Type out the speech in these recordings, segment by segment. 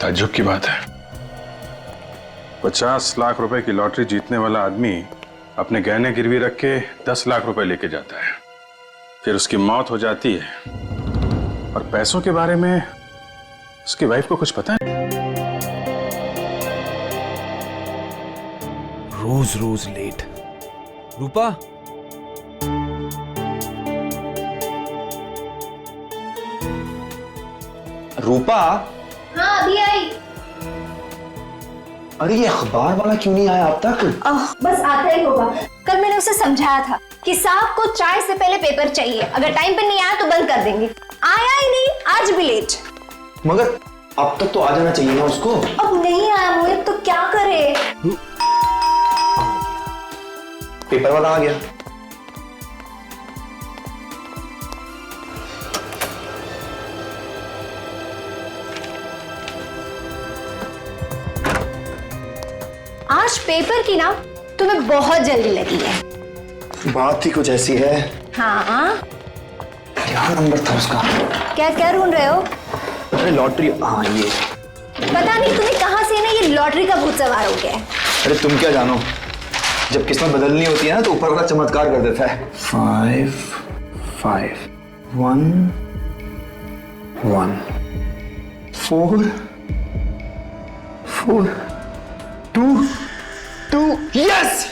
ताज्जुब की बात है, 50 लाख रुपए की लॉटरी जीतने वाला आदमी अपने गहने गिरवी रख के 10 लाख रुपए लेके जाता है, फिर उसकी मौत हो जाती है और पैसों के बारे में उसकी वाइफ को कुछ पता नहीं। रोज रोज लेट। रूपा, रूपा। हाँ अभी आई। अरे ये अखबार वाला क्यों नहीं आया अब तक? बस आता ही होगा। कल मैंने उसे समझाया था कि साहब को चाय से पहले पेपर चाहिए, अगर टाइम पे नहीं आया तो बंद कर देंगे। आया ही नहीं, आज भी लेट। मगर अब तक तो आ जाना चाहिए ना उसको। अब नहीं आया मोहित तो क्या करे? पेपर वाला आ गया। आज पेपर की ना तुम्हें बहुत जल्दी लगी है। बात ही कुछ ऐसी है। हाँ क्या नंबर था उसका? क्या क्या ढूंढ रहे हो? अरे लॉटरी। हाँ ये। पता नहीं तुम्हें कहां से ना ये लॉटरी का भूत सवार हो गया है। अरे तुम क्या जानो, जब किस्मत बदलनी होती है ना तो ऊपर वाला चमत्कार कर देता है। 5 5 1 1 4 4 2 2। Yes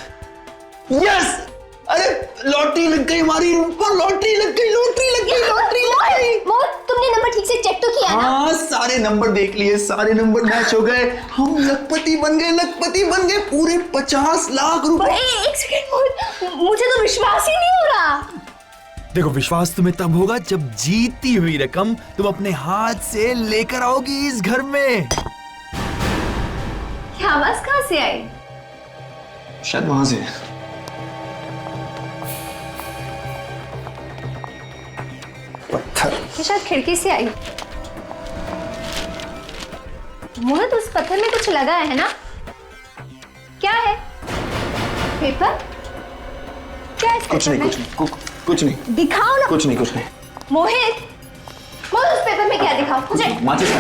yes. अरे लॉटरी लग गई हमारी ऊपर, लॉटरी लग गई, लॉटरी लग गई, लॉटरी लग गई। मोहित तुमने नंबर ठीक से चेक तो किया ना? हाँ सारे नंबर देख लिए, सारे नंबर मैच हो गए, हम लखपति बन गए, लखपति बन गए, पूरे 50 लाख रुपए। एक सेकंड मोहित, मुझे तो विश्वास ही नहीं हो रहा। देखो विश्वास तुम्हें तब होगा जब जीती हुई रकम तुम अपने हाथ से लेकर आओगी इस घर में। क्या आवाज कहां से आई? शायद वहां से। पत्थर। ये शायद खिड़की से आई। मोहित उस पत्थर में कुछ लगा है ना? क्या है? पेपर? क्या है इस कुछ पेपर नहीं, में? कुछ नहीं, दिखाओ ना। कुछ नहीं, कुछ नहीं। मोहित, मोहित उस पेपर में क्या दिखाओ मुझे? माचिस।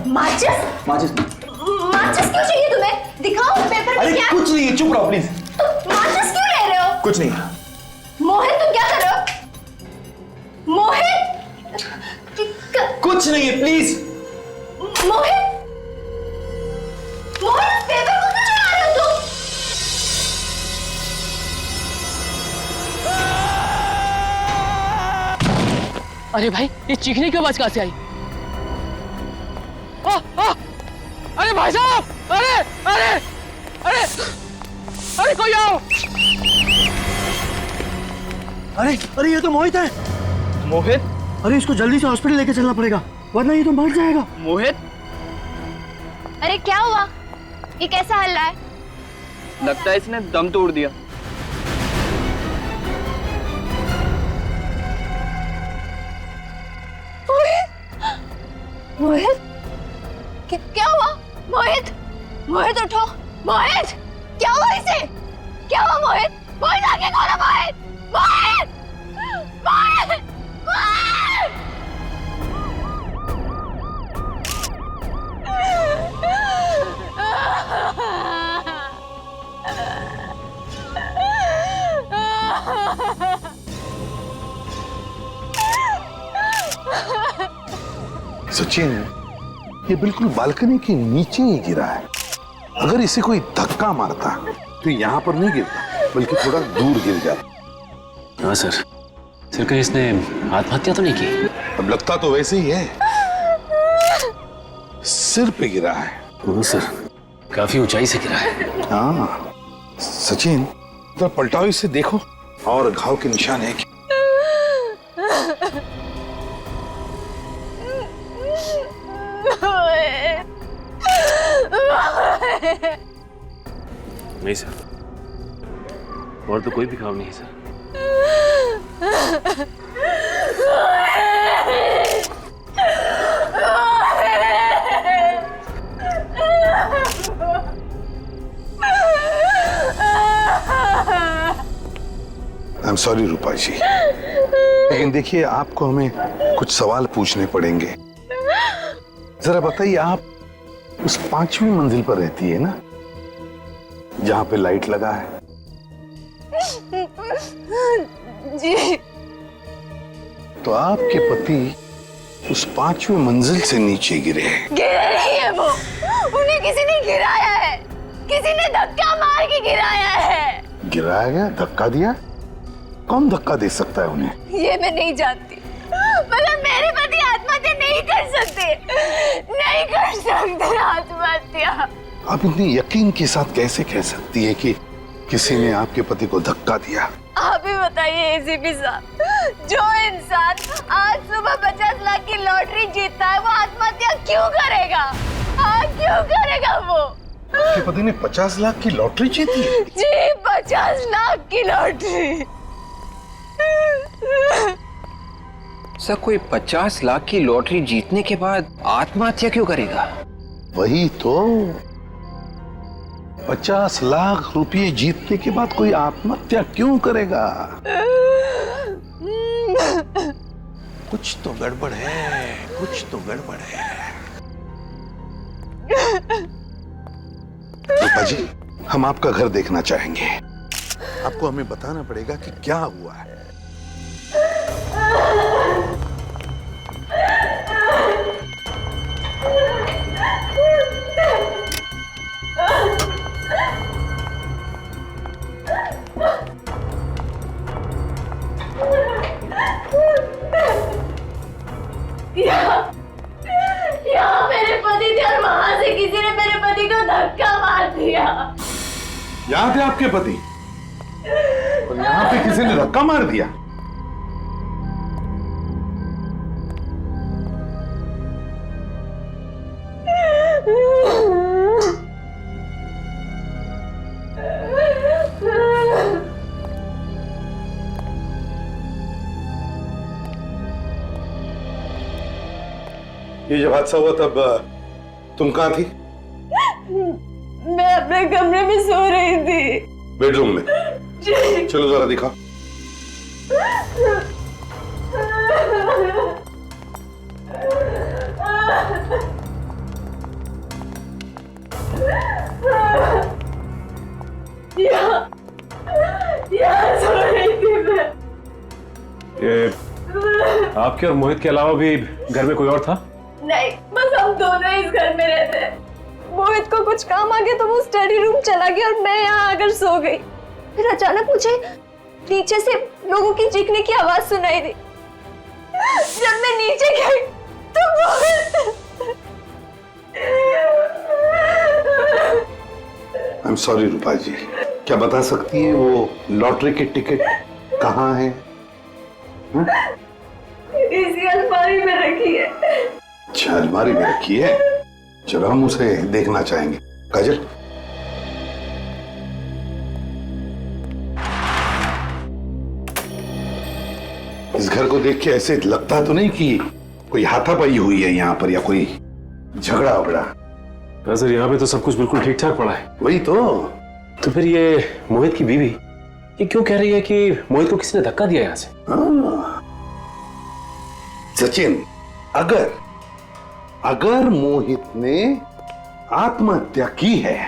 माचिस? माचिस। माचिस क्यों चाहिए तुम्हें? दिखाओ उस पेपर में अरे क्या? कुछ नहीं है, चुप रहो प्लीज। तुम माचिस क्यों ले रहे हो? कुछ नहीं। मोहित तुम क्या कर रहे हो? मोहित! कुछ नहीं है प्लीज। मोहित! मोहित पेपर को क्यों चला रहे हो तुम? अरे भाई ये चीखने की आवाज कहां से आई? अरे भाई साहब! अरे अरे अरे अरे कोई आओ! अरे अरे ये तो मोहित है। मोहित? अरे इसको जल्दी से हॉस्पिटल लेके चलना पड़ेगा वरना ये तो मर जाएगा। मोहित? अरे क्या हुआ? ये कैसा हल्ला है? लगता है इसने दम तोड़ दिया। मोहित? क्या हुआ? मोहित! मोहित उठो! मोहित! क्या हुआ इसे? क्या हुआ मोहित? मोहित आगे खोलो मोहित! मोहित! मोहित! मोहित! सचिन, ये बिल्कुल बालकनी के नीचे ही गिरा है। अगर इसे कोई धक्का मारता तो यहाँ पर नहीं गिरता बल्कि थोड़ा दूर गिर जाता। हाँ सर कहीं इसने आत्महत्या तो नहीं की? अब लगता तो वैसे ही है, सिर पे गिरा है। हाँ सर काफी ऊंचाई से गिरा है। हाँ सचिन, तो पलटाओ इसे, देखो और घाव के निशान है क्या? नहीं सर, और तो कोई भी घाव नहीं है सर। आई एम सॉरी रूपा जी, लेकिन देखिए आपको हमें कुछ सवाल पूछने पड़ेंगे। जरा बताइए, आप उस 5वीं मंजिल पर रहती है ना, जहां पे लाइट लगा है? जी। तो आपके पति उस 5वीं मंजिल से नीचे गिरे। गिरे नहीं है वो, उन्हें किसी ने गिराया है, किसी ने धक्का मार के गिराया है। गिराया गया? धक्का दिया? कौन धक्का दे सकता है उन्हें? ये मैं नहीं जानती, मगर मेरे पति आत्महत्या नहीं कर सकते, नहीं कर सकते आत्महत्या। आप इतनी यकीन के साथ कैसे कह सकती है कि किसी ने आपके पति को धक्का दिया? आप ही बताइए एसीपी साहब, जो इंसान आज सुबह 50 लाख की लॉटरी जीतता है वो आत्महत्या क्यों करेगा? हाँ, क्यों करेगा वो? आपके पति ने 50 लाख की लॉटरी जीती है? जी, 50 लाख की लॉटरी। सर, कोई 50 लाख की लॉटरी जीतने के बाद आत्महत्या क्यों करेगा? वही तो, 50 लाख रुपए जीतने के बाद कोई आत्महत्या क्यों करेगा? कुछ तो गड़बड़ है, कुछ तो गड़बड़ है। रूपा जी, हम आपका घर देखना चाहेंगे। आपको हमें बताना पड़ेगा कि क्या हुआ है। यहाँ मेरे पति थे और वहां से किसी ने मेरे पति को धक्का मार दिया। यहाँ थे आपके पति और यहाँ पे किसी ने धक्का मार दिया? ये जब हादसा हुआ तब तुम कहाँ थी? मैं अपने कमरे में सो रही थी। बेडरूम में? जी। चलो जरा दिखाओ। यहाँ सो रही थी मैं। ये आपके और मोहित के अलावा भी घर में कोई और था? नहीं, बस हम दोनों इस घर में रहते। मोहित को कुछ काम आ गया तो वो स्टडी रूम चला गया और मैं यहाँ आकर सो गई। फिर अचानक मुझे नीचे से लोगों की चीखने की आवाज सुनाई दी। जब मैं नीचे गई तो मोहित। आई एम सॉरी रूपा जी, क्या बता सकती हैं वो लॉटरी की टिकट कहाँ है? इसी अलमारी में रखी है। अच्छा, अलमारी में रखी है। चलो हम उसे देखना चाहेंगे। काजल, इस घर को देख के ऐसे लगता तो नहीं कि कोई हाथापाई हुई है यहाँ पर या कोई झगड़ा वगड़ा? सर, यहाँ पे तो सब कुछ बिल्कुल ठीक ठाक पड़ा है। वही तो फिर ये मोहित की बीवी ये क्यों कह रही है कि मोहित को किसी ने धक्का दिया यहाँ से? सचिन, अगर मोहित ने आत्महत्या की है,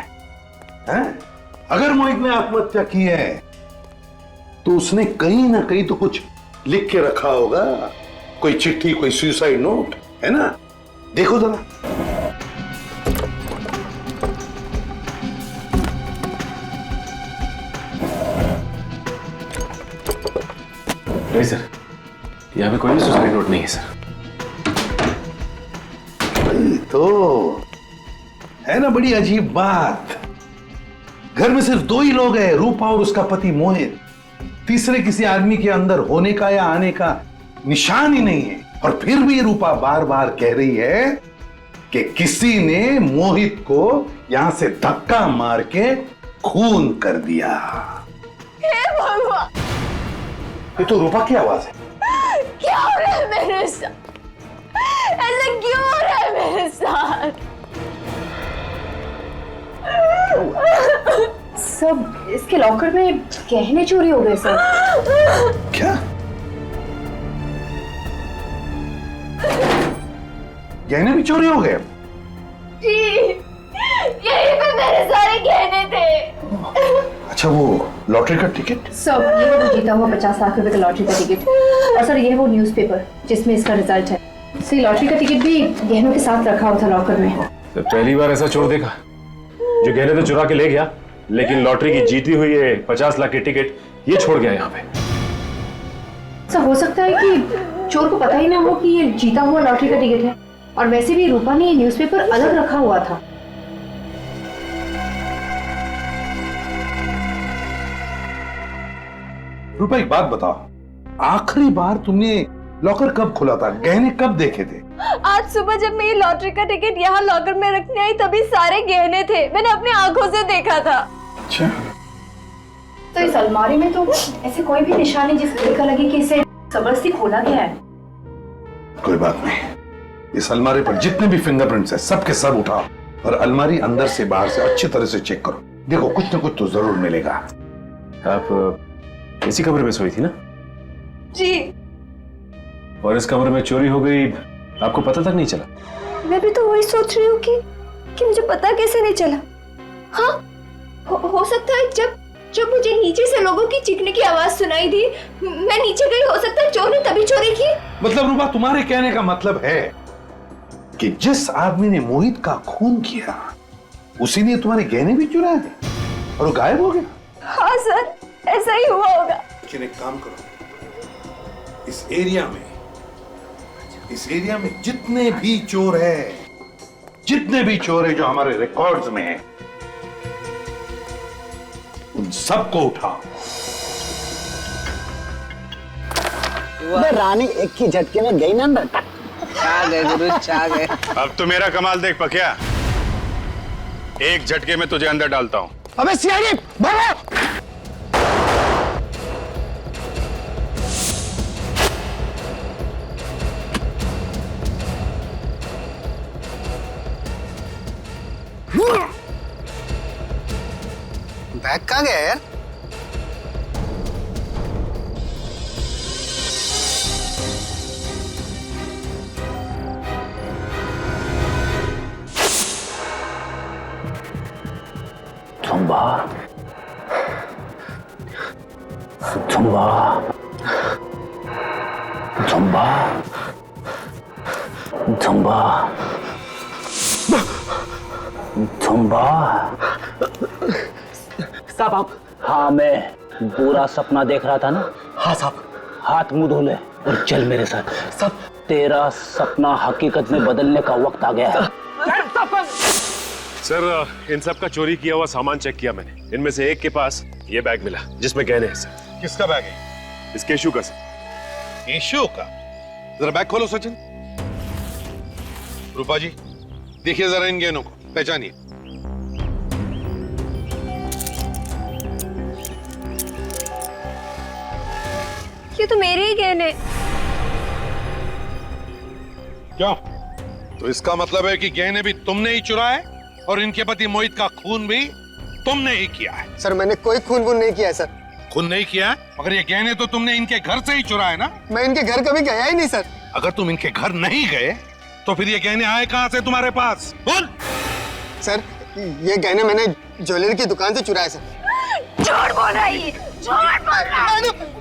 अगर मोहित ने आत्महत्या की है तो उसने कहीं ना कहीं तो कुछ लिख के रखा होगा, कोई चिट्ठी, कोई सुसाइड नोट, है ना? देखो जरा। नहीं सर, यहाँ पे कोई भी सुसाइड नोट नहीं है सर। तो है ना बड़ी अजीब बात। घर में सिर्फ 2 ही लोग हैं, रूपा और उसका पति मोहित। तीसरे किसी आदमी के अंदर होने का या आने का निशान ही नहीं है। और फिर भी रूपा बार बार कह रही है कि किसी ने मोहित को यहां से धक्का मार के खून कर दिया। हे भगवान, ये तो रूपा की आवाज है। क्या हो रहा है मेरे साथ? ऐसा क्यों हो रहा है मेरे साथ? सब इसके लॉकर में गहने चोरी हो गए सर। क्या? गहने भी चोरी हो गए? जी। अच्छा, वो लॉटरी का टिकट? सर ये है वो जीता हुआ 50 लाख रुपए का लॉटरी का टिकट। और सर ये है वो न्यूज़पेपर जिसमें इसका रिजल्ट है। सर लॉटरी का टिकट भी गहनों के साथ रखा हुआ था लॉकर में। तो पहली बार ऐसा चोर देखा जो गहने तो चुरा के ले गया, लेकिन लॉटरी की जीती हुई ये 50 लाख की टिकट ये छोड़ गया यहाँ पे। सर हो सकता है कि चोर को पता ही ना हो कि ये जीता हुआ लॉटरी का टिकट है, और वैसे भी रूपा ने ये न्यूज़पेपर अलग रखा हुआ था। रूपा एक बात बताओ, आखिरी बार तुमने लॉकर कब खुला था? गहने कब देखे थे? आज सुबह जब मैं ये लॉटरी का टिकट यहाँ लॉकर में रखने आई तभी सारे गहने थे, मैंने अपनी आंखों से देखा था। अच्छा, तो इस अलमारी में तो ऐसे कोई भी निशान नहीं जिससे देखा लगे कि इसे जबरदस्ती खोला गया है। कोई बात नहीं, इस अलमारी पर जितने भी फिंगरप्रिंट्स हैं सबके सब उठाओ और अलमारी अंदर से बाहर से अच्छी तरह से चेक करो। देखो कुछ ना कुछ तो जरूर मिलेगा। आप इसी कमरे में सोई थी ना? जी। और इस कमरे में चोरी हो गई, आपको पता तक नहीं चला? मैं भी तो वही सोच रही हूँ कि मुझे पता कैसे नहीं चला। हाँ, हो सकता है जब मुझे नीचे से लोगों की चीखने की आवाज सुनाई दी, मैं नीचे गई, हो सकता है चोर ने तभी चोरी की। मतलब रूपा, तुम्हारे कहने का मतलब है कि जिस आदमी ने मोहित का खून किया उसी ने तुम्हारे गहने भी चुराए थे और वो गायब हो गया? हाँ सर, ऐसा ही हुआ होगा। लेकिन एक काम करो, इस एरिया में जितने भी चोर है जो हमारे रिकॉर्ड्स में हैं, उन सबको उठाओ। रानी एक ही झटके में गई ना। छा गए गुरु, छा गए। अब तो मेरा कमाल देख पकिया, एक झटके में तुझे अंदर डालता हूं। अबे सीआईडी भागो। बैग कहाँ गया यार? Zumba Zumba Zumba Zumba Zumba. साहब आप? हाँ, मैं बुरा सपना देख रहा था ना। हाँ साहब। हाथ मुंह धो ले और चल मेरे साथ। सब तेरा सपना हकीकत में बदलने का वक्त आ गया है। सर, इन सब का चोरी किया हुआ सामान चेक किया मैंने। इनमें से एक के पास ये बैग मिला जिसमें गहने हैं सर। किसका बैग है? इस केशु का सर। केशु का? जरा बैग खोलो सचिन। रूपा जी देखिए जरा इन गहनों को, पहचानिए। ये तो मेरे ही गहने। क्यों? तो इसका मतलब है कि गहने भी तुमने ही चुराए और इनके पति मोहित का खून भी तुमने ही किया है। सर मैंने कोई खून वून नहीं किया है सर। खून नहीं किया है, मगर ये गहने तो तुमने इनके घर से ही चुराए ना? मैं इनके घर कभी गया ही नहीं सर। अगर तुम इनके घर नहीं गए तो फिर ये गहने आए कहां से तुम्हारे पास? बोल। सर ये गहने मैंने ज्वेलरी की दुकान से चुराए सर। झूठ बोल रहा है, झूठ बोल रहा है।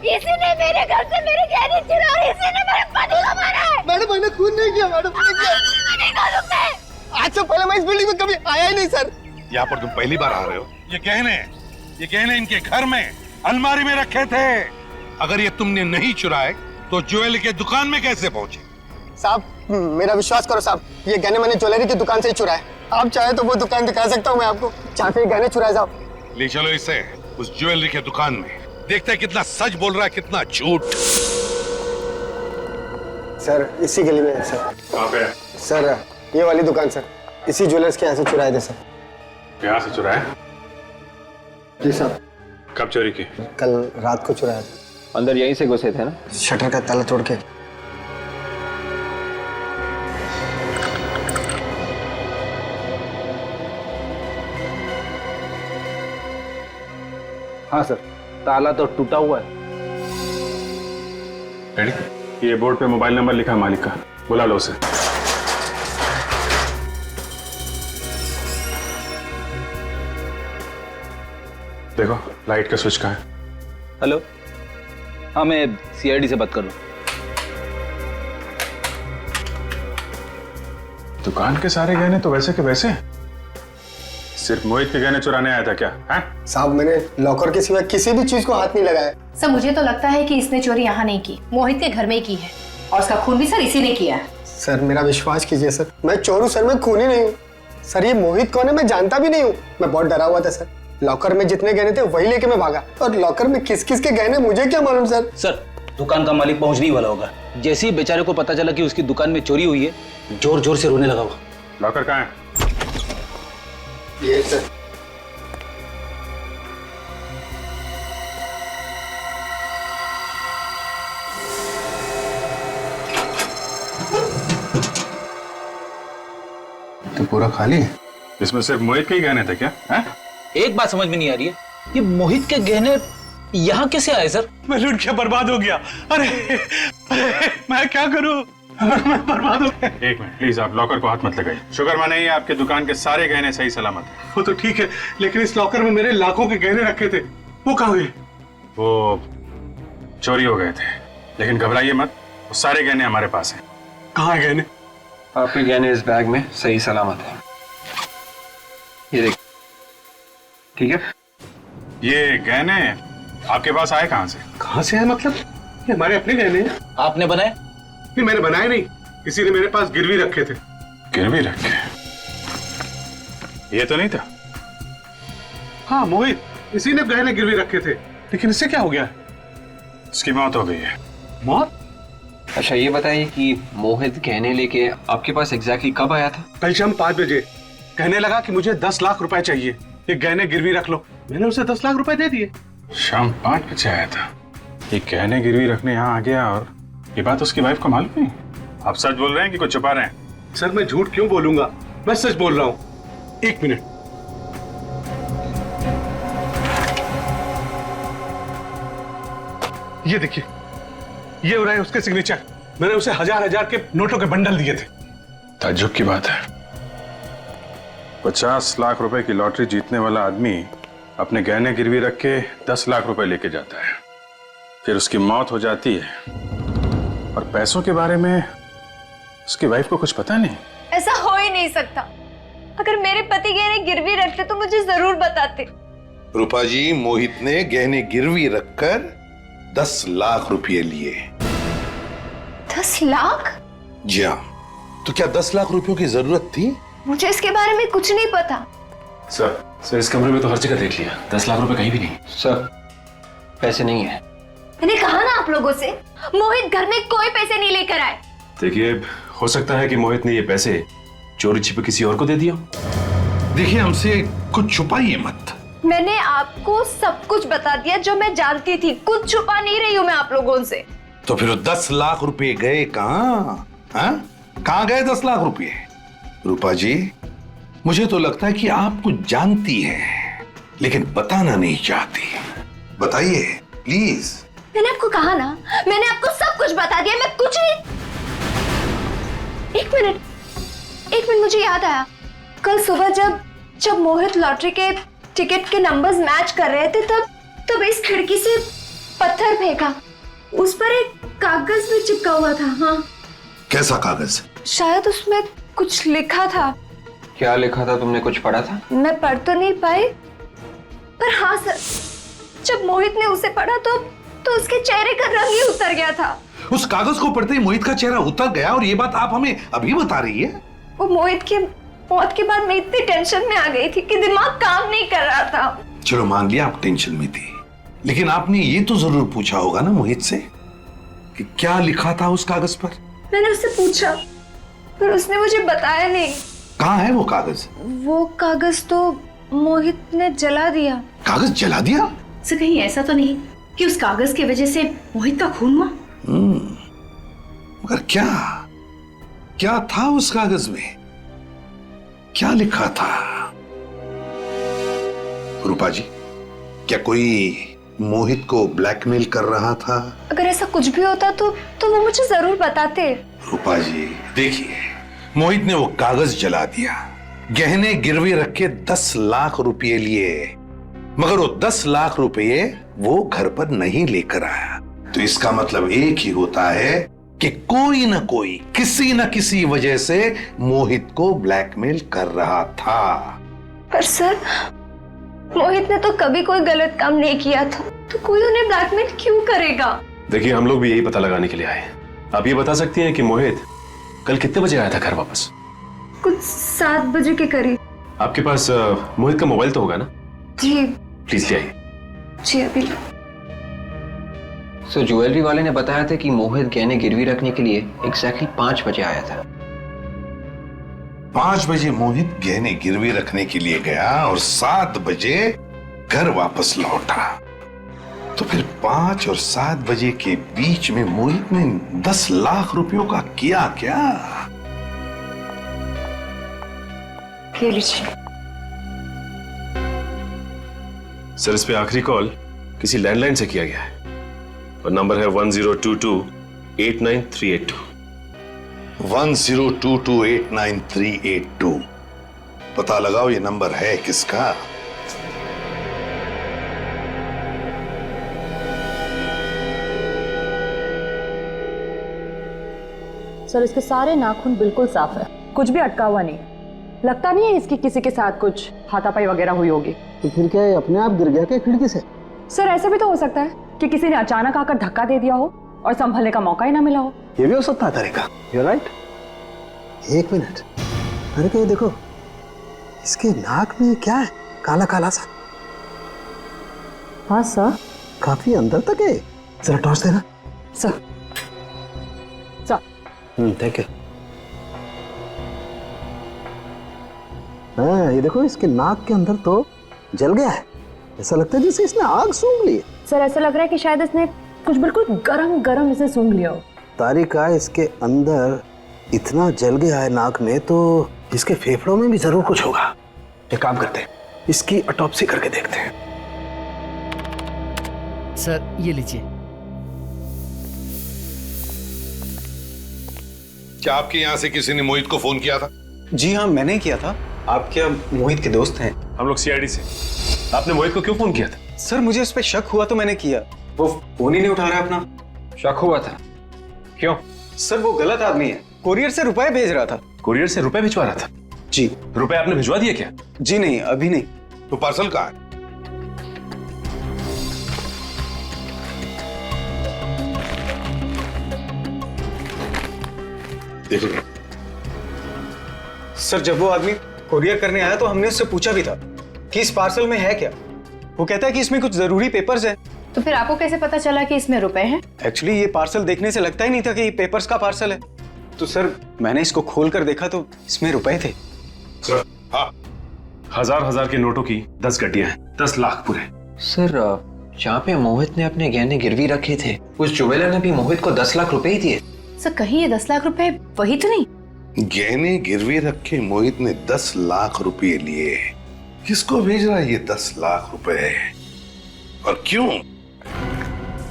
इसी ने मेरे घर से मेरे गहने चुराए, इसी ने मेरे पति को मारा है। मैडम मैंने खून नहीं किया मैडम, नहीं कर सकते। आज से पहले मैं इस बिल्डिंग में कभी आया ही नहीं सर। यहाँ पर तुम पहली बार आ रहे हो। ये गहने इनके घर में अलमारी में रखे थे। अगर ये तुमने नहीं चुराए तो ज्वेलरी के दुकान में कैसे पहुंचे? साहब मेरा विश्वास करो साहब, ये गहने मैंने ज्वेलरी की दुकान से ही चुराए। आप चाहे तो वो दुकान दिखा सकता हूँ मैं आपको, जहाँ पे गहने चुराए जाओ। ले चलो इसे उस ज्वेलरी के दुकान में, देखते हैं कितना सच बोल रहा है कितना झूठ। सर इसी गली में है सर। कहाँ पे? सर ये वाली दुकान सर, इसी ज्वेलर्स के यहाँ से चुराए थे सर। यहाँ से चुराए? जी साहब। कब चोरी की? कल रात को चुराया था। अंदर यहीं से घुसे थे ना? शटर का ताला तोड़ के। हाँ सर, ताला तो टूटा हुआ है। रेडी? ये बोर्ड पे मोबाइल नंबर लिखा है मालिक का, बुला लो उसे। देखो लाइट का स्विच कहाँ है? हेलो, हाँ मैं सीआईडी से बात कर रहा हूँ। दुकान के सारे गहने तो वैसे के वैसे हैं। सिर्फ मोहित के गहने चुराने आया था क्या? हैं? साहब मैंने लॉकर के सिवा किसी भी चीज को हाथ नहीं लगाया। सर मुझे तो लगता है कि इसने चोरी यहाँ नहीं की, मोहित के घर में ही की है और उसका खून भी सर इसी ने किया है। सर मेरा विश्वास कीजिए सर, मैं चोर हूँ सर, मैं खूनी नहीं हूँ। सर ये मोहित कौन है मैं जानता भी नहीं हूँ। मैं बहुत डरा हुआ था सर, लॉकर में जितने गहने थे वही लेके मैं भागा, और लॉकर में किस किस के गहने मुझे क्या मालूम सर। सर दुकान का मालिक पहुंचने ही वाला होगा। जैसे ही बेचारे को पता चला कि उसकी दुकान में चोरी हुई है, जोर जोर से रोने लगा होगा। लॉकर कहाँ है? ये सर तो पूरा खाली है। इसमें सिर्फ मोहित के ही गहने थे क्या? हैं? एक बात समझ में नहीं आ रही है, ये मोहित के गहने यहाँ कैसे आए सर? मैं लूट के बर्बाद हो गया। अरे अरे मैं क्या करूं, मैं बर्बाद हो गया। एक मिनट प्लीज, आप लॉकर को हाथ मत लगाइए। शुक्र माने ही आपके दुकान के सारे गहने सही सलामत हैं। वो तो ठीक है, लेकिन इस लॉकर में मेरे लाखों के गहने रखे थे, वो कहाँ गए? वो चोरी हो गए थे, लेकिन घबराइए मत, वो सारे गहने हमारे पास हैं। कहाँ गहने? आपके गहने इस बैग में सही सलामत है, ये देख। ठीक है, ये गहने आपके पास आए कहाँ से? कहाँ से है मतलब? ये हमारे अपने गहने हैं। आपने बनाए? नहीं मैंने बनाए नहीं, किसी ने मेरे पास गिरवी रखे थे। गिरवी रखे? ये तो नहीं था। हाँ मोहित, इसी ने गहने गिरवी रखे थे, लेकिन इससे क्या हो गया? इसकी मौत हो गई है। मौत? अच्छा ये बताइए कि मोहित गहने लेके आपके पास एग्जैक्टली कब आया था? कल शाम 5 बजे कहने लगा कि मुझे 10 लाख रुपए चाहिए, ये गहने गिरवी रख लो। मैंने उसे 10 लाख रुपए दे दिए। शाम 5 बजे आया था, ये गहने गिरवी रखने यहाँ आ गया, और ये बात उसकी वाइफ को मालूम नहीं? आप सच बोल रहे हैं कि कुछ छुपा रहे हैं? सर मैं झूठ क्यों बोलूंगा, मैं सच बोल रहा हूँ। 1 मिनट। ये देखिए, ये हो रहा है उसके सिग्नेचर। मैंने उसे हजार के नोटों के बंडल दिए थे। ताज्जुब की बात है, 50 लाख रुपए की लॉटरी जीतने वाला आदमी अपने गहने गिरवी रख के 10 लाख रुपए लेके जाता है, फिर उसकी मौत हो जाती है, और पैसों के बारे में उसकी वाइफ को कुछ पता नहीं। ऐसा हो ही नहीं सकता। अगर मेरे पति गहने गिरवी रखते तो मुझे जरूर बताते। रूपा जी, मोहित ने गहने गिरवी रखकर 10 लाख रुपए लिए। 10 लाख? जी हाँ। तो क्या 10 लाख रुपयों की जरूरत थी? मुझे इसके बारे में कुछ नहीं पता। सर इस कमरे में तो हर जगह देख लिया, 10 लाख रुपए कहीं भी नहीं। सर पैसे नहीं है। मैंने कहा ना आप लोगों से, मोहित घर में कोई पैसे नहीं लेकर आए। देखिए, हो सकता है कि मोहित ने ये पैसे चोरी छिपे किसी और को दे दिया। देखिए, हमसे कुछ छुपाइए मत। मैंने आपको सब कुछ बता दिया जो मैं जानती थी, कुछ छुपा नहीं रही हूँ मैं आप लोगों से। तो फिर 10 लाख रुपए गए कहाँ? कहाँ गए 10 लाख रुपए? रूपा जी, मुझे तो लगता है कि आप कुछ जानती हैं, लेकिन बताना नहीं चाहती। बताइए प्लीज। मैंने आपको कहा ना, मैंने आपको सब कुछ बता दिया, मैं कुछ नहीं। एक मिनट मुझे याद आया, कल सुबह जब मोहित लॉटरी के टिकट के नंबर्स मैच कर रहे थे, तब इस खिड़की से पत्थर फेंका, उस पर एक कागज भी चिपका हुआ था। हाँ। कैसा कागज? शायद उसमें कुछ लिखा था। क्या लिखा था, तुमने कुछ पढ़ा था? मैं पढ़ तो नहीं पाई, पर हाँ सर, जब मोहित ने उसे पढ़ा तो उसके चेहरे का रंग ही उतर गया था। उस कागज को पढ़ते ही मोहित का चेहरा उतर गया, और ये बात आप हमें अभी बता रही है? वो मोहित की मौत के बाद मैं इतनी टेंशन में आ गई थी कि दिमाग काम नहीं कर रहा था। चलो मान लिया आप टेंशन में थी, लेकिन आपने ये तो जरूर पूछा होगा ना मोहित से कि क्या लिखा था उस कागज पर? मैंने उससे पूछा, पर उसने मुझे बताया नहीं। कहाँ है वो कागज? वो कागज तो मोहित ने जला दिया। कागज जला दिया? सर कहीं ऐसा तो नहीं कि उस कागज की वजह से मोहित का खून हुआ? मगर क्या था उस कागज में? क्या लिखा था? रूपा जी, क्या कोई मोहित को ब्लैकमेल कर रहा था? अगर ऐसा कुछ भी होता तो वो मुझे जरूर बताते। रूपा जी देखिए, मोहित ने वो कागज जला दिया, गहने गिरवी रख के 10 लाख रुपए लिए, मगर वो 10 लाख रुपए वो घर पर नहीं लेकर आया। तो इसका मतलब एक ही होता है कि कोई ना कोई किसी न किसी वजह से मोहित को ब्लैकमेल कर रहा था। पर सर, मोहित ने तो कभी कोई गलत काम नहीं किया था, तो कोई उन्हें ब्लैकमेल क्यों करेगा? देखिए, हम लोग भी यही पता लगाने के लिए आए। आप ये बता सकती हैं कि मोहित कल कितने बजे आया था घर वापस? कुछ 7 बजे के करीब। आपके पास मोहित का मोबाइल तो होगा ना? जी प्लीज ले आइए। जी, अभी लो। सो ज्वेलरी वाले ने बताया था कि मोहित गहने गिरवी रखने के लिए एग्जैक्टली 5 बजे आया था। 5 बजे मोहित गहने गिरवी रखने के लिए गया और 7 बजे घर वापस लौटा। तो फिर 5 और 7 बजे के बीच में मोहित ने 10 लाख रुपयों का किया क्या? ये लीजिए। सर, इस पे आखिरी कॉल किसी लैंडलाइन से किया गया है और नंबर है 1022-89382। 1022-89382। पता लगाओ ये नंबर है किसका? सर, इसके सारे नाखून बिल्कुल साफ है, कुछ भी अटका हुआ नहीं। लगता नहीं है इसकी किसी के साथ कुछ हाथापाई वगैरह हुई होगी। तो फिर क्या है, अपने आप गिर गया क्या खिड़की से? सर, ऐसा भी तो हो सकता है कि किसी ने अचानक आकर धक्का दे दिया हो और संभलने का मौका ही ना मिला हो। ये भी हो सकता है तरीका। You right. 1 मिनट, अरे क्या, देखो इसके नाक में क्या है, काला काला सा। हाँ सर। काफी अंदर तक है, जरा टॉर्च देना। Sir sir. Thank you. हाँ, ये देखो इसके नाक के अंदर तो जल गया है। ऐसा लगता है जैसे इसने आग सूंघ ली है। सर, ऐसा लग रहा है कि शायद इसने कुछ बिल्कुल गरम गरम इसे सूंघ लिया हो। तारिका, इसके अंदर इतना जल गया है नाक में, तो इसके फेफड़ों में भी जरूर कुछ होगा। एक काम करते हैं, इसकी ऑटोप्सी करके देखते हैं। सर, ये लीजिए। क्या आपके यहाँ से किसी ने मोहित को फोन किया था? जी हाँ, मैंने किया था। आप क्या मोहित के दोस्त हैं? हम लोग सीआईडी से। आपने मोहित को क्यों फोन किया था? सर, मुझे उस पर शक हुआ तो मैंने किया। वो फोन ही नहीं उठा रहा है अपना। शक हुआ था? क्यों? सर, वो गलत आदमी है, कोरियर से रुपए भेज रहा था। कुरियर से रुपए भिजवा रहा था? जी। रुपए आपने भिजवा दिए क्या? जी नहीं, अभी नहीं। तो पार्सल कहाँ है? देखो सर, जब वो आदमी कोरियर करने आया तो हमने उससे पूछा भी था कि इस पार्सल में है क्या। वो कहता है कि इसमें कुछ जरूरी पेपर्स हैं। तो फिर आपको कैसे पता चला कि इसमें रुपए हैं? एक्चुअली ये पार्सल देखने से लगता ही नहीं था कि ये पेपर्स का पार्सल है। तो सर, मैंने इसको खोल कर देखा तो इसमें रुपए थे। सर, हाँ। हजार के नोटों की 10 गड्डियां हैं, 10 लाख पूरे। सर, जहाँ पे मोहित ने अपने गहने गिरवी रखे थे, उस ज्वेलर ने भी मोहित को 10 लाख रुपए ही दिए। सर, कहीं ये 10 लाख रुपए वही तो नहीं? गहने गिरवी रख के मोहित ने 10 लाख रुपए लिए। किसको भेज रहा है ये 10 लाख रुपए और क्यों?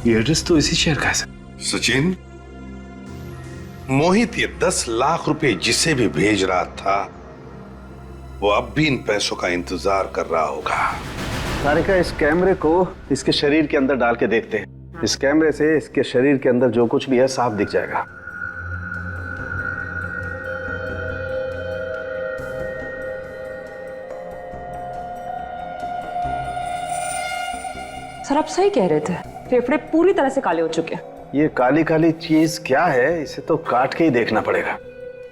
ये एड्रेस तो इसी शहर का है सर। सचिन, मोहित ये 10 लाख रुपए जिसे भी भेज रहा था, वो अब भी इन पैसों का इंतजार कर रहा होगा। तारिका, इस कैमरे को इसके शरीर के अंदर डाल के देखते हैं। इस कैमरे से इसके शरीर के अंदर जो कुछ भी है साफ दिख जाएगा। सर, आप सही कह रहे थे, फेफड़े पूरी तरह से काले हो चुके हैं। ये काली काली चीज क्या है, इसे तो काट के ही देखना पड़ेगा।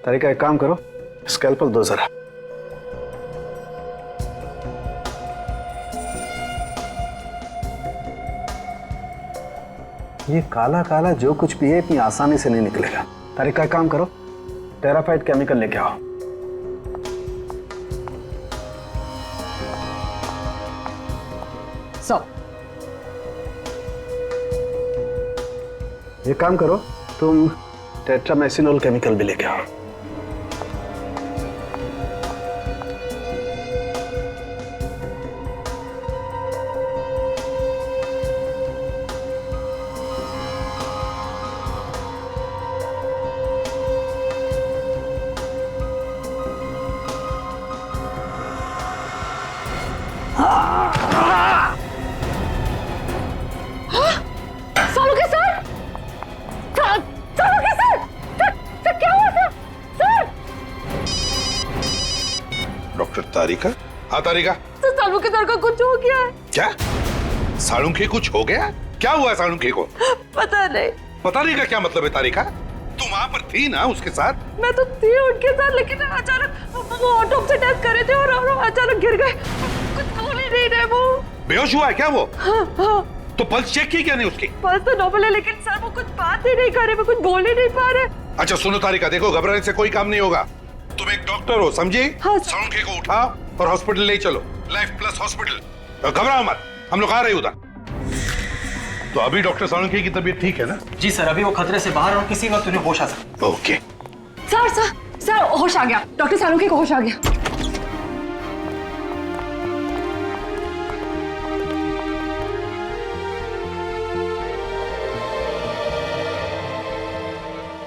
तारिका, एक काम करो, स्कैल्पल दो जरा। ये काला काला जो कुछ भी है इतनी आसानी से नहीं निकलेगा। तारिका, एक काम करो, टेराफाइट केमिकल लेके आओ। एक काम करो, तुम टेट्रामेसिनोल केमिकल भी लेके आओ। तारिका? हाँ तारिका, तो सालू के सर का कुछ हो गया है। क्या साळुंखे कुछ हो गया? क्या हुआ साळुंखे को? पता नहीं। पता नहीं का क्या मतलब है तारिका? तुम वहां पर थी ना उसके साथ? मैं तो थी उनके साथ, लेकिन अचानक वो ऑटो से टेस्ट कर रहे थे और अचानक गिर गए। कुछ बोल ही नहीं रहे वो। बेहोश हुआ है क्या वो? हाँ। तो पल्स चेक की क्या नहीं उसकी? पल्स तो नॉर्मल है, लेकिन सर वो कुछ बात ही नहीं कर रहे, वो कुछ बोल ही नहीं पा रहे। अच्छा सुनो तारिका, देखो घबराने से कोई काम नहीं होगा। तुम एक डॉक्टर हो, समझी? हाँ। साळुंखे को उठाओ और हॉस्पिटल ले चलो, लाइफ प्लस हॉस्पिटल। घबराओ मत, हम लोग आ रहे हैं उधर। तो अभी डॉक्टर साळुंखे की तबीयत ठीक है ना? जी सर, अभी वो खतरे से बाहर और किसी वक्त उन्हें होश आ सकता। ओके। सर होश आ गया, डॉक्टर सालुंखे को होश आ गया।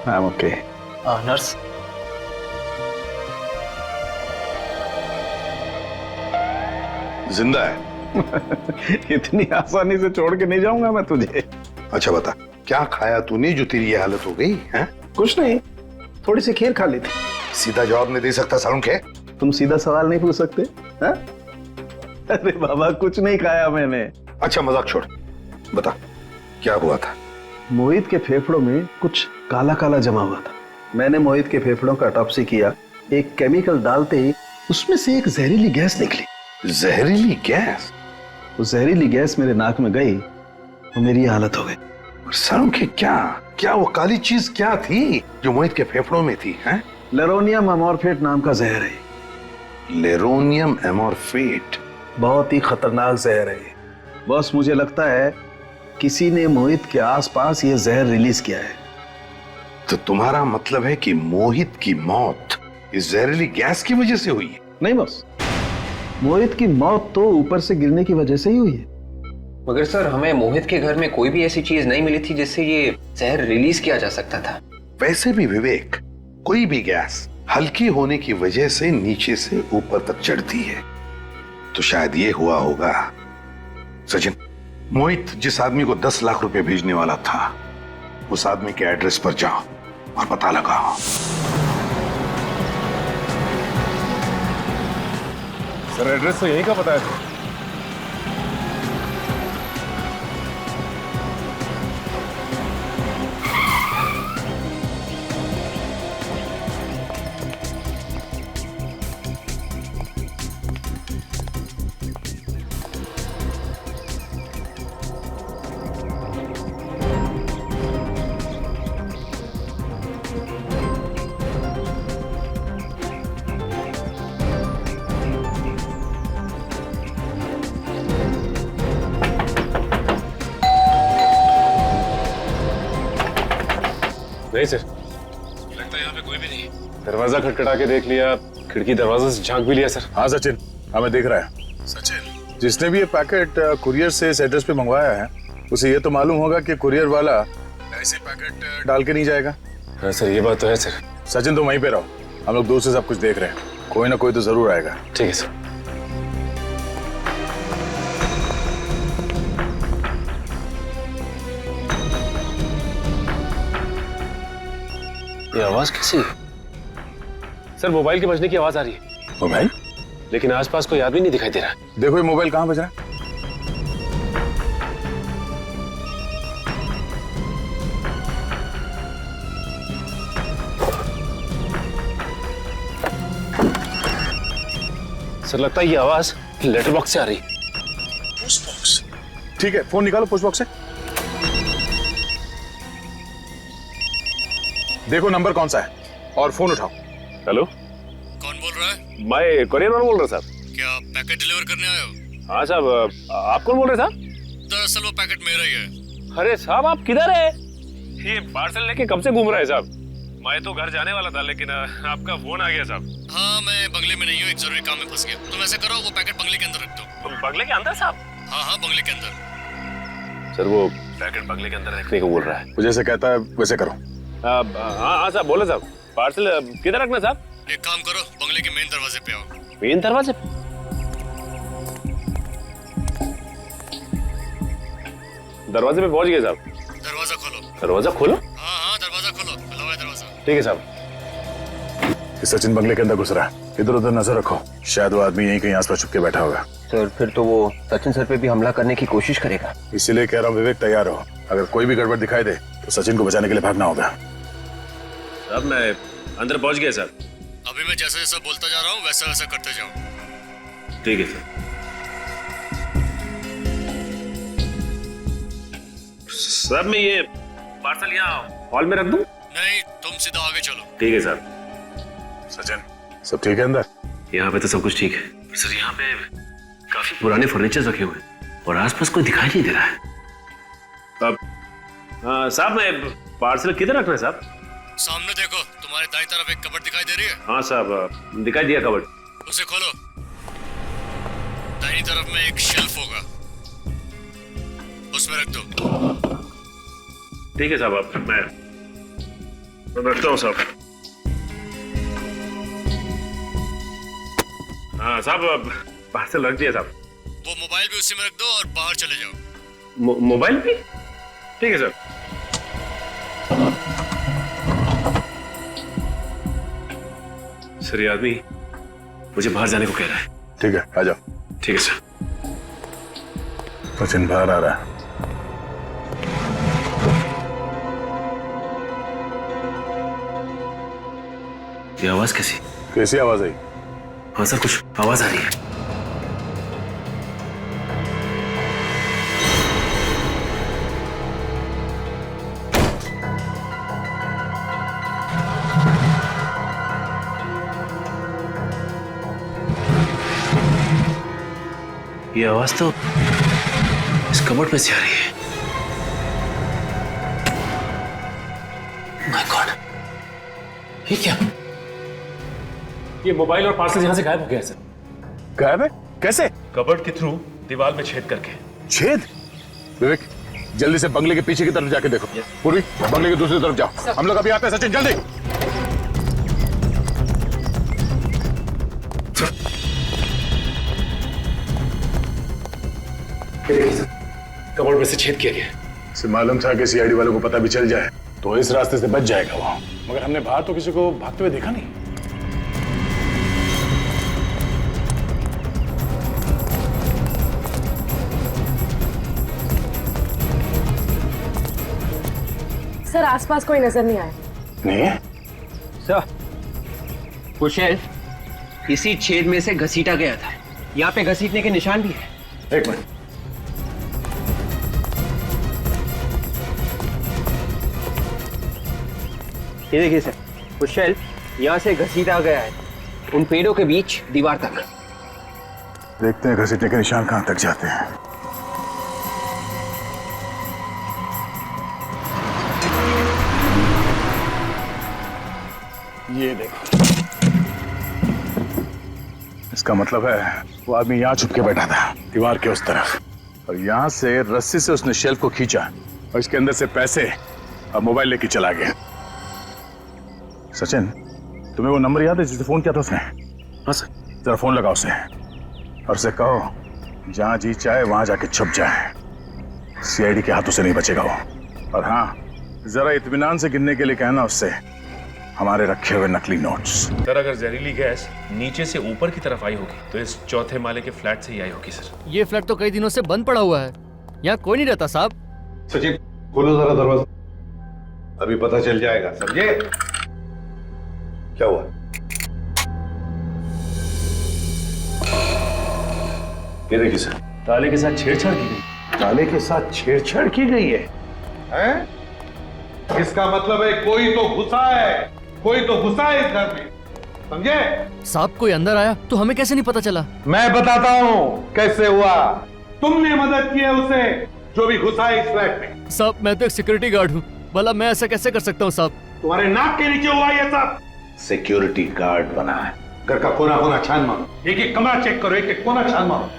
I am okay. नर्स, जिंदा है? इतनी आसानी से छोड़ के नहीं जाऊंगा मैं तुझे। अच्छा बता, क्या खाया तूने जो तेरी ये हालत हो गई है? कुछ नहीं, थोड़ी सी खीर खा ली थी। सीधा जवाब नहीं दे सकता साळुंखे? तुम सीधा सवाल नहीं पूछ सकते हैं? अरे बाबा, कुछ नहीं खाया मैंने। अच्छा मजाक छोड़, बता क्या हुआ था? मोहित के फेफड़ों में कुछ काला काला जमा हुआ था। मैंने मोहित के फेफड़ों का ऑटोप्सी किया। एक केमिकल डालते ही उसमें से एक जहरीली गैस निकली। जहरीली गैस? वो जहरीली गैस मेरे नाक में गई तो मेरी ये हालत हो गई। साळुंखे, क्या वो काली चीज क्या थी जो मोहित के फेफड़ों में थी? हैं? लेरोनियम एमॉर्फेट नाम का जहर है। लेरोनियम एमॉर्फेट? बहुत ही खतरनाक जहर है बॉस। मुझे लगता है किसी ने मोहित के आसपास ये जहर रिलीज किया है। तो तुम्हारा मतलब है कि मोहित की मौत इस जहरीली गैस की वजह से हुई है? नहीं बॉस, मोहित की मौत तो ऊपर से गिरने की वजह से ही हुई है। मगर सर, हमें मोहित के घर में कोई भी ऐसी चीज नहीं मिली थी जिससे ये जहर रिलीज किया जा सकता था। वैसे भी विवेक, कोई भी गैस हल्की होने की वजह से नीचे से ऊपर तक चढ़ती है। तो शायद ये हुआ होगा। सचिन, मोहित जिस आदमी को 10 लाख रुपए भेजने वाला था, उस आदमी के एड्रेस पर जाओ और पता लगाओ। सर एड्रेस तो यहीं का पता है। नहीं सर, लगता है यहाँ पे कोई भी नहीं। दरवाजा खटखटा के देख लिया, खिड़की दरवाजा से झांक भी लिया सर। हाँ सचिन, हमें देख रहा है। सचिन, जिसने भी ये पैकेट कुरियर से इस एड्रेस पे मंगवाया है, उसे ये तो मालूम होगा कि कुरियर वाला ऐसे पैकेट डाल के नहीं जाएगा। हाँ सर, ये बात तो है सर। सचिन तुम वहीं पे रहो, हम लोग दूर से सब कुछ देख रहे हैं। कोई ना कोई तो जरूर आएगा। ठीक है सर। ये आवाज कैसी है? सर मोबाइल के बजने की आवाज आ रही है। मोबाइल? लेकिन आसपास कोई आदमी नहीं दिखाई दे रहा। देखो ये मोबाइल कहाँ बज रहा है। सर लगता है ये आवाज लेटर बॉक्स से आ रही। Post box? ठीक है, फोन निकालो पोस्ट बॉक्स से। देखो नंबर कौन सा है और फोन उठाओ। हेलो, कौन बोल रहा है? मैं कोरियर वाला बोल रहा साहब। क्या पैकेट डिलीवर करने आए हो? हाँ साहब, आप कौन बोल रहे साहब? दरअसल वो पैकेट मेरा ही है। अरे साहब आप किधर है? ये पार्सल लेके कब से घूम रहा है साहब? मैं तो घर जाने वाला था, लेकिन आपका फोन आ गया साहब। हाँ, मैं बंगले में नहीं हूँ, एक जरूरी काम में फंस गया। तुम ऐसे करो, वो पैकेट बंगले के अंदर रख दो। बंगले के अंदर साहब? हाँ हाँ, बंगले के अंदर। सर वो पैकेट बंगले के अंदर रखने को बोल रहा है। वो जैसे कहता है वैसे करो। हाँ हाँ साहब, बोले साहब। पार्सल किधर रखना साहब? एक काम करो, बंगले के मेन दरवाजे पे आओ। मेन दरवाजे? दरवाजे पे पहुंच गए साहब। दरवाजा खोलो। दरवाजा खोलो? हाँ हाँ, दरवाजा खोलो, खुला हुआ है दरवाजा। ठीक है साहब। सचिन बंगले के अंदर घुस रहा है। इधर उधर नजर रखो, शायद वो आदमी यहीं कहीं आसपास छुप के बैठा होगा। सर फिर तो वो सचिन सर पे भी हमला करने की कोशिश करेगा। इसीलिए कह रहा हूँ विवेक, तैयार हो। अगर कोई भी गड़बड़ दिखाई दे तो सचिन को बचाने के लिए भागना होगा। अब मैं अंदर पहुंच गया सर। अभी मैं जैसा जैसा बोलता जा रहा हूँ वैसा वैसा करते जाओ। ठीक है सर। सर मैं ये पार्सल यहाँ हॉल में रख दूं? नहीं, तुम सीधा आगे चलो। ठीक है सर। सचिन, सब ठीक है अंदर? यहाँ पे तो सब कुछ ठीक है सर। यहाँ पे काफी पुराने फर्नीचर रखे हुए हैं और आसपास कोई दिखाई नहीं दे रहा है। अब साहब मैं पार्सल किधर रखना है साहब? सामने देखो, तुम्हारे दाईं तरफ एक कबर्ड दिखाई दे रही है? हाँ साहब, दिखाई दिया कबर्ड। उसे खोलो। दाईं तरफ में एक शेल्फ होगा, उसमें रख दो। ठीक है साहब, अब मैं रखता हूँ साहब। हाँ साहब, पार्सल रख दिया साहब। वो मोबाइल भी उसी में रख दो और बाहर चले जाओ। मोबाइल भी? ठीक है सर। सर ये आदमी मुझे बाहर जाने को कह रहा है। ठीक है, आ जाओ। ठीक है सर। सचिन बाहर आ रहा है। ये आवाज कैसी? कैसी आवाज आई? हाँ सर, कुछ आवाज आ रही है। ये आवाज तो इस कबर्ड में से आ रही है। माय गॉड, ये क्या? ये मोबाइल और पार्सल यहां से गायब हो गया सर। गायब है? कैसे? कबर्ड के थ्रू दीवार में छेद करके। छेद? विवेक, जल्दी से बंगले के पीछे की तरफ जाके देखो। पूर्वी, बंगले की दूसरी तरफ जाओ। हम लोग अभी आते हैं। सचिन जल्दी। कबर्ड में से छेद किया गया। इसे मालूम था कि सीआईडी वालों को पता भी चल जाए तो इस रास्ते से बच जाएगा वो, मगर हमने बाहर तो किसी को भागते हुए देखा नहीं। सर आसपास कोई नजर नहीं आया। नहीं? सर वो शेल्फ इसी छेद में से घसीटा गया था। यहाँ पे घसीटने के निशान भी है। एक मिनट। ये देखिए सर, वो शेल्फ यहाँ से घसीटा गया है उन पेड़ों के बीच दीवार तक। देखते हैं घसीटने के निशान कहां तक जाते हैं। ये देखो, इसका मतलब है वो आदमी यहां छुप के बैठा था दीवार के उस तरफ, और यहां से रस्सी से उसने शेल्फ को खींचा और इसके अंदर से पैसे और मोबाइल लेके चला गया। सचिन, तुम्हें वो नंबर याद है जिससे फोन किया था उसने? हाँ सर। जरा फोन लगाओ उसे और उसे कहो जहां जी चाहे वहां जाके छुप जाए। सीआईडी के हाथों से नहीं बचेगा वो। और हाँ, जरा इत्मीनान से गिनने के लिए कहना उससे हमारे रखे हुए नकली नोट्स। सर अगर जहरीली गैस नीचे से ऊपर की तरफ आई होगी तो इस चौथे माले के फ्लैट से ही आई होगी सर। ये फ्लैट तो कई दिनों से बंद पड़ा हुआ है, यहाँ कोई नहीं रहता साहब। सचिन खोलो जरा दरवाजा, अभी पता चल जाएगा। समझे? क्या हुआ? ये देखिए सर, ताले के साथ छेड़छाड़ की गई। ताले के साथ छेड़छाड़ की गई है, हैं? इसका मतलब है कोई तो घुसा है, कोई तो घुसा है इस घर में। समझे? साहब कोई अंदर आया तो हमें कैसे नहीं पता चला? मैं बताता हूँ कैसे हुआ। तुमने मदद की है उसे जो भी घुसा है इस फ्लैट में। साहब मैं तो एक सिक्योरिटी गार्ड हूँ, भला मैं ऐसा कैसे कर सकता हूँ साहब? तुम्हारे नाक के नीचे हुआ ये सब। सिक्योरिटी गार्ड बना है, घर का कोना कोना छान मारो, एक एक कमरा चेक करो, एक एक कोना छान मारो।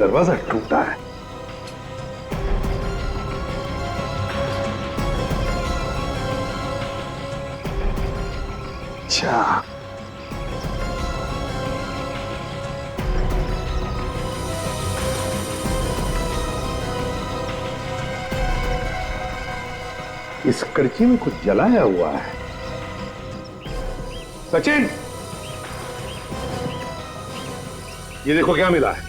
दरवाजा टूटा है। अच्छा, इस कड़ची में कुछ जलाया हुआ है। सचिन, ये देखो क्या मिला है।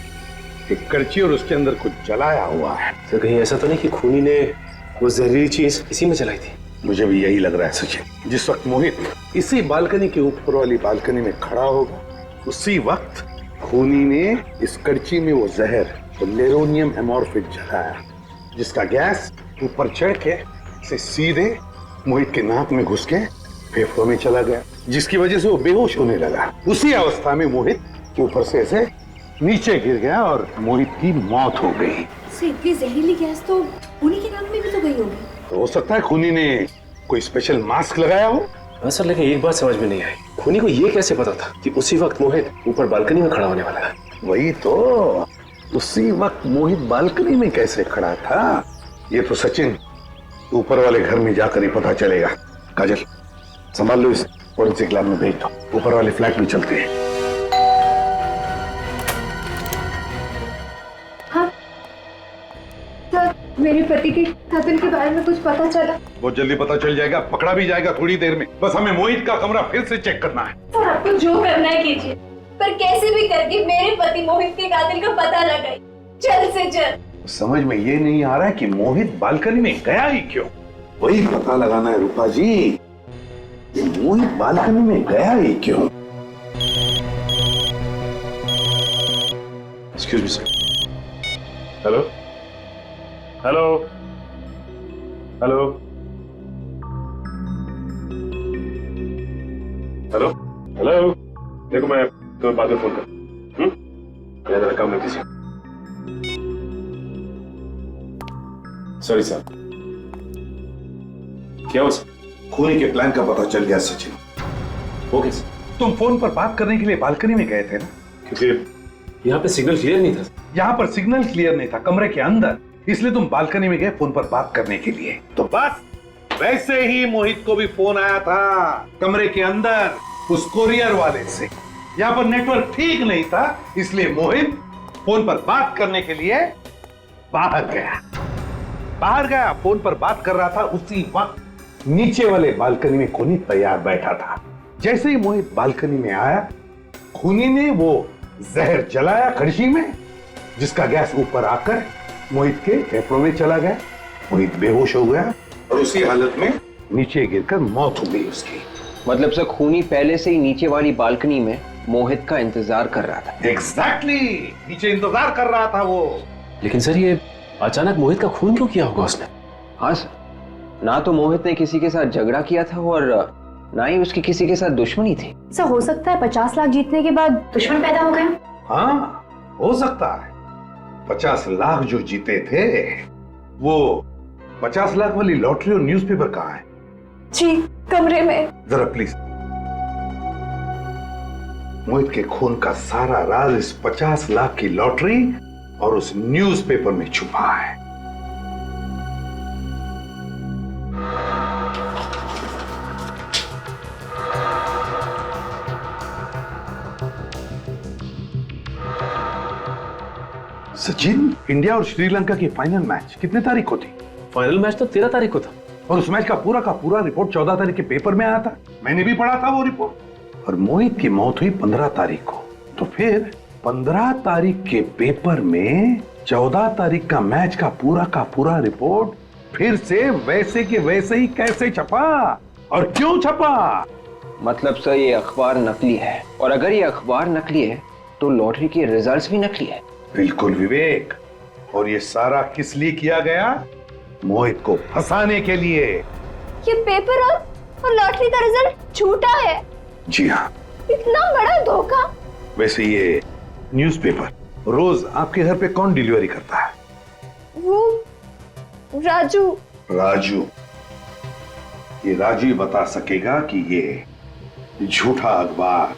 एक कड़ची और उसके अंदर कुछ जलाया हुआ है। सर कहीं ऐसा तो नहीं कि खूनी ने वो जहरीली चीज इसी में जलाई थी? मुझे भी यही लग रहा है सचिन। जिस वक्त मोहित इसी बालकनी के ऊपर वाली बालकनी में खड़ा होगा, उसी वक्त खूनी ने इस कड़ची में वो जहर, वो लेरोनियम एमोर्फिक जलाया, जिसका गैस ऊपर चढ़ के से सीधे मोहित के नाक में घुस के फेफड़ों में चला गया, जिसकी वजह से वो बेहोश होने लगा। उसी अवस्था में मोहित ऊपर से ऐसे नीचे गिर गया और मोहित की मौत हो गई। इतनी जहरीली गैस तो उन्हीं के नाक में भी तो गई होगी। तो हो सकता है खूनी ने कोई स्पेशल मास्क लगाया हो। हाँ सर, लेकिन एक बात समझ में नहीं आई, खूनी को ये कैसे पता था कि उसी वक्त मोहित ऊपर बालकनी में खड़ा होने वाला है? वही तो, उसी वक्त मोहित बालकनी में कैसे खड़ा था, ये तो सचिन ऊपर वाले घर में जाकर ही पता चलेगा। काजल, संभाल लो, इस फोरेंसिक लैब में भेज दो, ऊपर वाले फ्लैट में चलते हैं। हाँ सर, मेरे पति के कत्ल के बारे में कुछ पता चला? बहुत जल्दी पता चल जाएगा, पकड़ा भी जाएगा थोड़ी देर में। बस हमें मोहित का कमरा फिर से चेक करना है। सर आपको जो करना है कीजिए, पर कैसे भी करके मेरे पति मोहित के कातिल का पता लगाइए, जल्द से जल्द। समझ में ये नहीं आ रहा है कि मोहित बालकनी में गया ही क्यों। वही पता लगाना है रूपा जी, कि मोहित बालकनी में गया ही क्यों। Excuse me sir. Hello hello hello hello hello, देखो मैं तुम्हें बाद में फोन कर। मैं जरा काम में बिजी हूं। Sorry sir. क्या हो सर? खूनी के प्लान का पता चल गया सचिन। वो कैसे? तुम फोन पर बात करने के लिए बालकनी में गए थे ना? क्योंकि यहाँ पे सिग्नल क्लियर नहीं था। यहाँ पर सिग्नल क्लियर नहीं था, कमरे के अंदर, इसलिए तुम बालकनी में गए फोन पर बात करने के लिए। तो बस वैसे ही मोहित को भी फोन आया था कमरे के अंदर उस कोरियर वाले से। यहाँ पर नेटवर्क ठीक नहीं था, इसलिए मोहित फोन पर बात करने के लिए बाहर गया। फोन पर बात कर रहा था, उसी वक्त नीचे वाले बालकनी में खूनी तैयार बैठा था। जैसे ही मोहित बालकनी में आया, खूनी ने वो जहर जलाया कड़छी में, जिसका गैस ऊपर आकर मोहित के फेफड़ों में चला गया। मोहित बेहोश हो गया और उसी हालत में नीचे गिरकर मौत हो गई उसकी। मतलब सर खूनी पहले से ही नीचे वाली बालकनी में मोहित का इंतजार कर रहा था। एग्जैक्टली, नीचे इंतजार कर रहा था वो। लेकिन सर ये अचानक मोहित का खून क्यों किया होगा उसने? हाँ सर, ना तो मोहित ने किसी के साथ झगड़ा किया था और ना ही उसकी किसी के साथ दुश्मनी थी। सर हो सकता है 50 लाख जीतने के बाद दुश्मन पैदा हो गए। हाँ हो सकता है। 50 लाख जो जीते थे, वो 50 लाख वाली लॉटरी और न्यूज़पेपर कहाँ है? जी कमरे में। जरा प्लीज। मोहित के खून का सारा राज इस 50 लाख की लॉटरी और उस न्यूज़पेपर में छुपा है। सचिन, इंडिया और श्रीलंका की फाइनल मैच कितने तारीख को थी? फाइनल मैच तो 13 तारीख को था। और उस मैच का पूरा रिपोर्ट 14 तारीख के पेपर में आया था। मैंने भी पढ़ा था वो रिपोर्ट। और मोहित की मौत हुई 15 तारीख को। तो फिर 15 तारीख के पेपर में 14 तारीख का मैच का पूरा रिपोर्ट फिर से वैसे के वैसे ही कैसे छपा और क्यों छपा? मतलब सर ये अखबार नकली है, और अगर ये अखबार नकली है तो लॉटरी के रिजल्ट्स भी नकली है। बिल्कुल विवेक। और ये सारा किस लिए किया गया? मोहित को फंसाने के लिए। ये पेपर और लॉटरी का रिजल्ट झूठा है। जी हाँ। इतना बड़ा धोखा। वैसे ये न्यूज़पेपर रोज आपके घर पे कौन डिलीवरी करता है? वो राजू। राजू। ये राजू ही बता सकेगा कि ये झूठा अखबार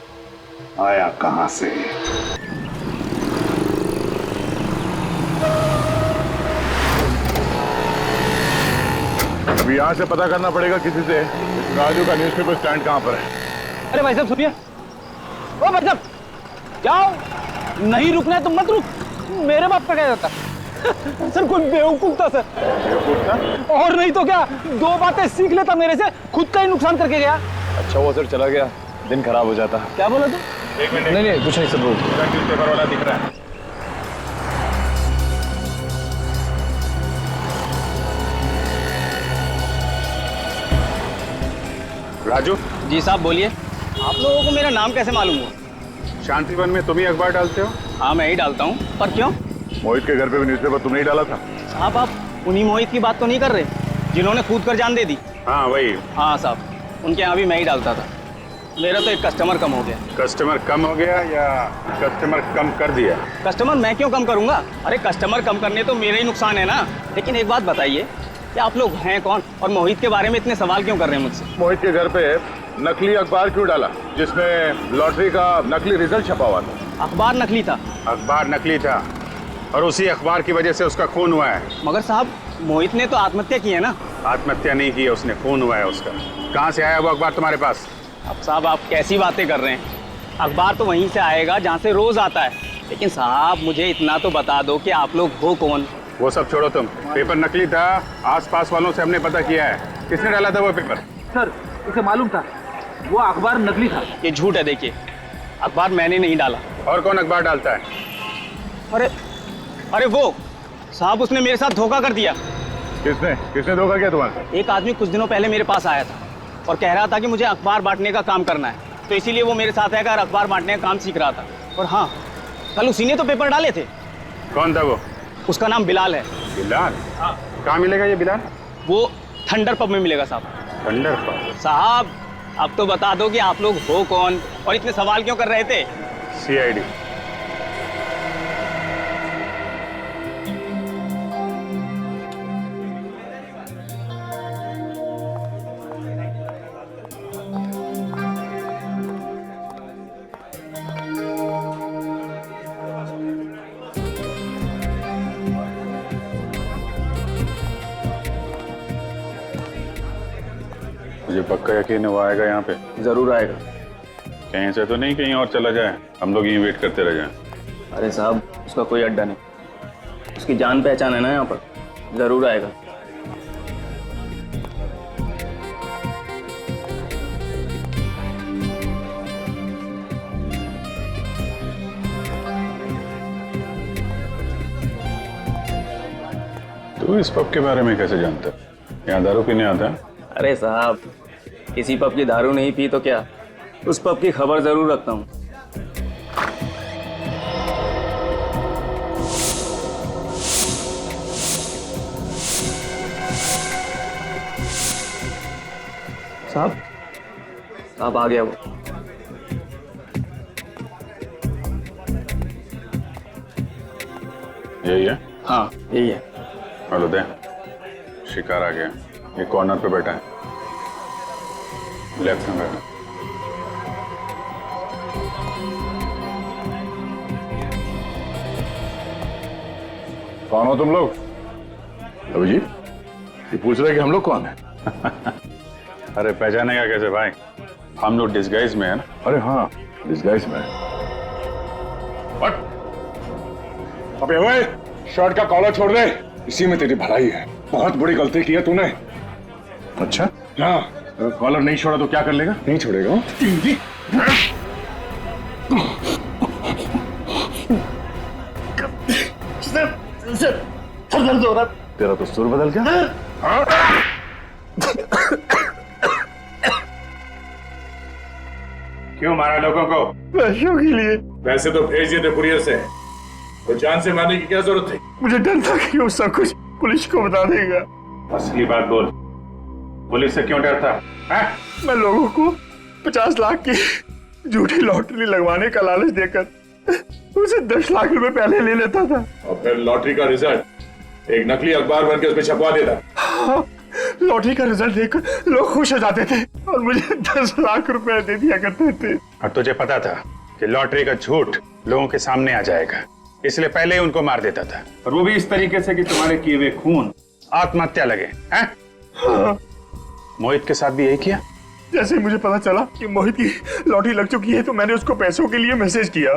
आया कहां से। अभी यहाँ से पता करना पड़ेगा किसी से राजू का न्यूज़पेपर स्टैंड कहाँ पर है। अरे भाई साहब सुनिए, ओ भाई साहब जाओ, नहीं रुकना है तो मत रुक, मेरे बाप का क्या जाता। सर कोई बेवकूफ था सर, और नहीं तो क्या, 2 बातें सीख लेता मेरे से, खुद का ही नुकसान करके गया। अच्छा वो सर चला गया, दिन खराब हो जाता। क्या बोला तू? एक मिनट। नहीं कुछ नहीं सर, बोल। न्यूज़पेपर वाला दिख रहा है। राजू। जी साहब बोलिए। आप लोगों को मेरा नाम कैसे मालूम हुआ? शांतिवन में तुम ही अखबार डालते हो? हाँ मैं ही डालता हूँ, पर क्यों? मोहित के घर पे भी न्यूज़पेपर तुमने ही डाला था। साहब आप उन्हीं मोहित की बात तो नहीं कर रहे जिन्होंने कूद कर जान दे दी? हाँ वही। हाँ साहब, उनके यहाँ भी मैं ही डालता था। मेरा तो एक कस्टमर कम हो गया। कस्टमर कम हो गया या कस्टमर कम कर दिया? कस्टमर मैं क्यों कम करूंगा? अरे कस्टमर कम करने तो मेरा ही नुकसान है ना। लेकिन एक बात बताइए कि आप लोग हैं कौन और मोहित के बारे में इतने सवाल क्यों कर रहे हैं मुझसे? मोहित के घर पे नकली अखबार क्यों डाला जिसमें लॉटरी का नकली रिजल्ट छपा हुआ था? अखबार नकली था। अखबार नकली था और उसी अखबार की वजह से उसका खून हुआ है। मगर साहब मोहित ने तो आत्महत्या की है ना। आत्महत्या नहीं की है उसने, खून हुआ है उसका। कहाँ से आया वो अखबार तुम्हारे पास? अब साहब आप कैसी बातें कर रहे हैं? अखबार तो वहीं से आएगा जहाँ से रोज आता है। लेकिन साहब मुझे इतना तो बता दो कि आप लोग हो कौन? वो सब छोड़ो तुम, पेपर नकली था, आसपास वालों से हमने पता किया है। किसने डाला था वो पेपर? सर उसे मालूम था वो अखबार नकली था। ये झूठ है, देखिए अखबार मैंने नहीं डाला। और कौन अखबार डालता है? अरे वो साहब उसने मेरे साथ धोखा कर दिया। किसने धोखा किया तुम्हारे? एक आदमी कुछ दिनों पहले मेरे पास आया था और कह रहा था कि मुझे अखबार बांटने का काम करना है, तो इसीलिए वो मेरे साथ आकर अखबार बांटने का काम सीख रहा था। और हाँ, कल उसी ने तो पेपर डाले थे। कौन था वो? उसका नाम बिलाल है। बिलाल? हाँ। कहाँ मिलेगा ये बिलाल? वो थंडर पब में मिलेगा साहब। Thunder pub? साहब अब तो बता दो कि आप लोग हो कौन और इतने सवाल क्यों कर रहे थे? CID। मुझे पक्का यकीन है वो आएगा यहाँ पे। जरूर आएगा। कहीं से तो नहीं कहीं और चला जाए, हम लोग यहीं वेट करते रह जाएं। अरे साहब उसका कोई अड्डा नहीं, उसकी जान पहचान है ना यहाँ पर, जरूर आएगा। तू इस पब के बारे में कैसे जानता? यहाँ दारू पीने आता है? अरे साहब किसी पब की दारू नहीं पी तो क्या, उस पब की खबर जरूर रखता हूँ। साहब आ गया वो। यही है? हाँ यही है। हेलो दे, शिकार आ गया। ये कॉर्नर पे बैठा है, लेफ्ट में बैठा। कौन हो तुम लोग? अभिजीत, ये पूछ रहे कि हम लोग कौन है? अरे पहचानेगा कैसे भाई, हम लोग डिस्गाइज में है ना। अरे हाँ डिस्गाइज में। अबे ओए, शर्ट का कॉलर छोड़ दे, इसी में तेरी भलाई है। बहुत बड़ी गलती की है तूने। अच्छा हाँ, कॉलर नहीं छोड़ा तो क्या कर लेगा? नहीं छोड़ेगा। सर दर्द हो रहा। तेरा तो सुर बदल गया। क्यों मारा लोगों को? पैसों के लिए। वैसे तो भेज दिए थे कुरियर से, तो जान से मारने की क्या जरूरत थी? मुझे डर था कि वो सब कुछ पुलिस को बता देगा। असली बात बोल, पुलिस से क्यों डरता है? मैं लोगों को 50 लाख की झूठी लॉटरी लगवाने का लालच देकर उसे 10 लाख रुपए पहले ले लेता था और फिर लॉटरी का रिजल्ट एक नकली अखबार बनकर उसमें छपवा देता। हाँ, लॉटरी का रिजल्ट देखकर लोग खुश हो जाते थे और मुझे 10 लाख रुपए दे दिया करते थे। और तुझे पता था कि लॉटरी का झूठ लोगों के सामने आ जाएगा, इसलिए पहले ही उनको मार देता था, और वो भी इस तरीके से कि तुम्हारे किए हुए खून आत्महत्या लगे हैं? हाँ। मोहित के साथ भी यही किया? जैसे ही मुझे पता चला कि मोहित की लॉटरी लग चुकी है तो मैंने उसको पैसों के लिए मैसेज किया,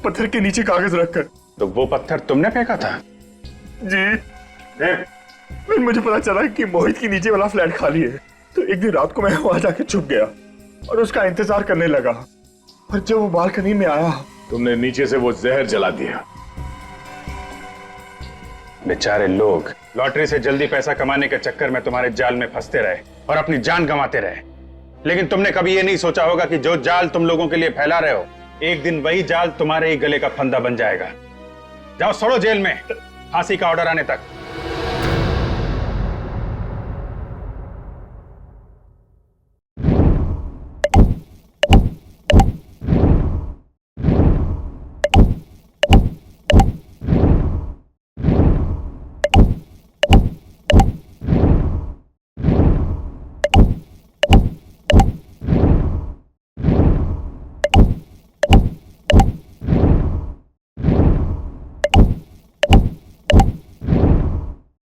पत्थर के नीचे कागज रखकर। तो वो पत्थर तुमने फेंका था? जी। फिर मुझे पता चला कि मोहित के नीचे वाला फ्लैट खाली है, तो एक दिन रात को मैं वहां जाके छुप गया और उसका इंतजार करने लगा। और जब वो बालकनी में आया, तुमने नीचे से वो जहर जला दिया। बेचारे लोग लॉटरी से जल्दी पैसा कमाने के चक्कर में तुम्हारे जाल में फंसते रहे और अपनी जान गंवाते रहे, लेकिन तुमने कभी ये नहीं सोचा होगा कि जो जाल तुम लोगों के लिए फैला रहे हो, एक दिन वही जाल तुम्हारे ही गले का फंदा बन जाएगा। जाओ सड़ो जेल में, फांसी का ऑर्डर आने तक।